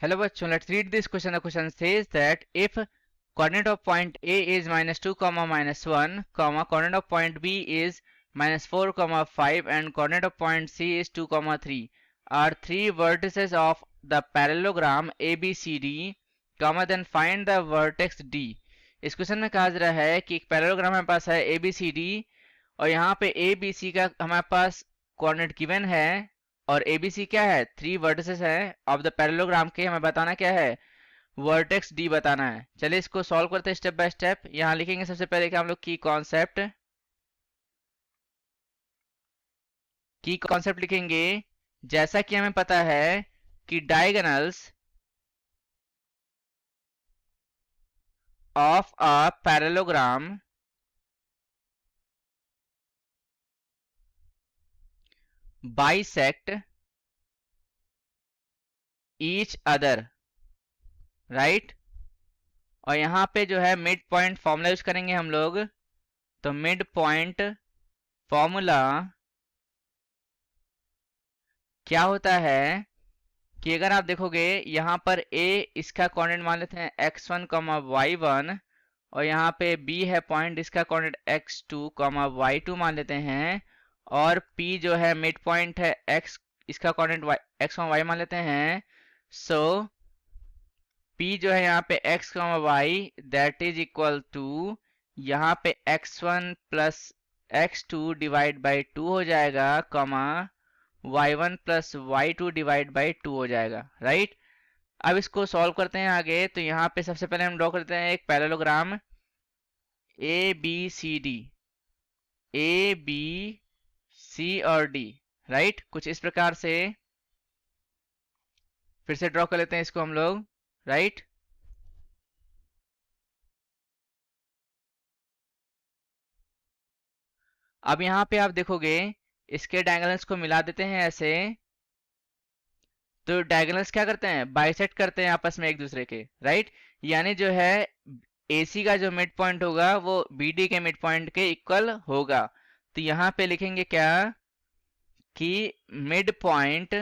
Hello bachon, let's read this question. The question says that if coordinate of point A is -2, -1, coordinate of point B is -4, 5 and coordinate of point C is 2, 3 are three vertices of the parallelogram ABCD, then find the vertex D. इस question में कहा जा रहा है कि एक parallelogram हमारे पास है ABCD और यहाँ पे ABC का हमारे पास कोऑर्डिनेट गिवन है और ABC क्या है, थ्री वर्टिसेस है ऑफ द पैरेललोग्राम के। हमें बताना क्या है, वर्टेक्स डी बताना है। चलिए इसको सॉल्व करते हैं स्टेप बाय स्टेप। यहाँ लिखेंगे सबसे पहले कि हम लोग की कॉन्सेप्ट लिखेंगे। जैसा कि हमें पता है कि diagonals of a parallelogram bisect each other, right. और यहाँ पे जो है मिड पॉइंट फॉर्मूला यूज करेंगे हम लोग। तो मिड पॉइंट फॉर्मूला क्या होता है कि अगर आप देखोगे यहाँ पर a इसका कोऑर्डिनेट मान लेते हैं x1, y1 और यहाँ पे b है पॉइंट, इसका कोऑर्डिनेट x2, y2 मान लेते हैं और p जो है मिड पॉइंट है x, इसका कोऑर्डिनेट x1, y मान लेते हैं। सो p जो है यहाँ पे x, y that is equal to यहाँ पे x1 plus x2 divide by 2 हो जाएगा, y1 plus y2 divide by 2 हो जाएगा, राइट। अब इसको सॉल्व करते हैं आगे। तो यहाँ पे सबसे पहले हम ड्रॉ करते हैं एक parallelogram ABCD, A B C और D, राइट। कुछ इस प्रकार से फिर से ड्रॉ कर लेते हैं इसको हम लोग, राइट। अब यहाँ पे आप देखोगे इसके डायगोनल्स को मिला देते हैं ऐसे। तो डायगोनल्स क्या करते हैं, बाइसेक्ट करते हैं आपस में एक दूसरे के, राइट। यानी जो है AC का जो मिड पॉइंट होगा वो BD के मिड पॉइंट के इक्वल होगा। तो यहाँ पे लिखेंगे क्या कि mid point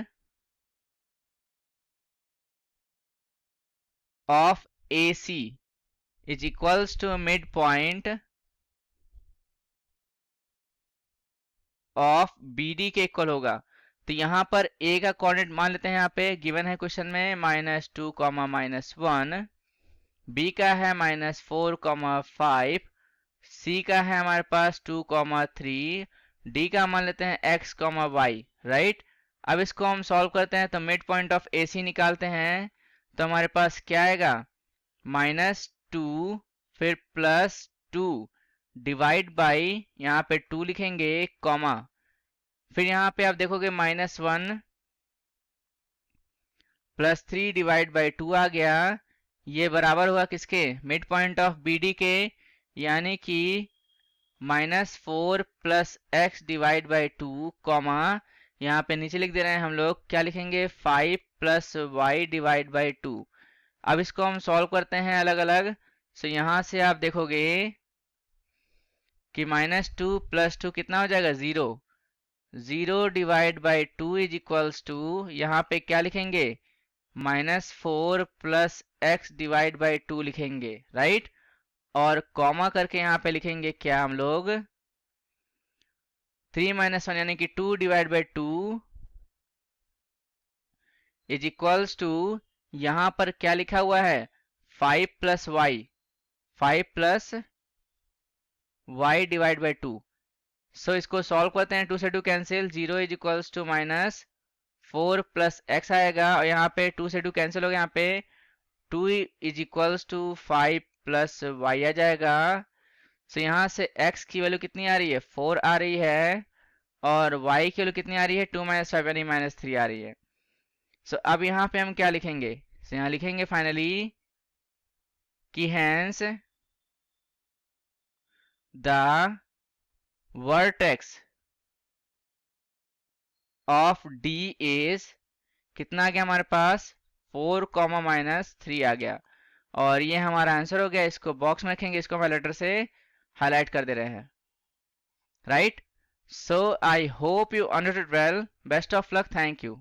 of AC is equals to mid point of BD के इक्वल होगा। तो यहाँ पर A का कोऑर्डिनेट मान लेते हैं, यहाँ पे गिवन है क्वेश्चन में -2, -1, B का है -4, 5, C का है हमारे पास 2, 3, D का मान लेते हैं x, y, राइट। अब इसको हम सॉल्व करते हैं तो मिड पॉइंट ऑफ AC निकालते हैं। तो हमारे पास क्या आएगा, -2 फिर +2 डिवाइड बाई यहाँ पे 2 लिखेंगे, कॉमा फिर यहाँ पे आप देखोगे -1 +3 डिवाइड बाई 2 आ गया। ये बराबर हुआ किसके, मिड पॉइंट ऑफ BD के, यानी कि -4 + x डिवाइड बाई 2, कॉमा यहाँ पे नीचे लिख दे रहे हैं हम लोग, क्या लिखेंगे 5 + y डिवाइड बाई 2। अब इसको हम सॉल्व करते हैं अलग अलग। सो यहाँ से आप देखोगे कि -2 + 2 कितना हो जाएगा, 0 divide by 2 is equals to, यहाँ पे क्या लिखेंगे -4 + x डिवाइड बाई 2 लिखेंगे, राइट। और कॉमा करके यहाँ पे लिखेंगे क्या हम लोग 3 - 1 यानी कि 2 divide by 2 is equals to, यहाँ पर क्या लिखा हुआ है 5 + y, 5 + y divide by 2। So इसको सॉल्व करते हैं, 2 से 2 cancel, 0 is equals to -4 + x आएगा और यहाँ पे 2 से 2 कैंसिल हो गया, यहाँ पे 2 इज इक्वल्स टू 5 + y आ जाएगा। सो यहाँ से x की वैल्यू कितनी आ रही है, 4 आ रही है और y की वैल्यू कितनी आ रही है, 2 - 5 यानी -3 आ रही है। सो अब यहाँ पे हम क्या लिखेंगे, सो यहाँ लिखेंगे फाइनली कि hence the vertex of D is, कितना आ गया हमारे पास 4, -3 आ गया और ये हमारा आंसर हो गया। इसको बॉक्स में रखेंगे, इसको हम लेटर से हाईलाइट कर दे रहे हैं, right. So I hope you understood well, best of luck, thank you.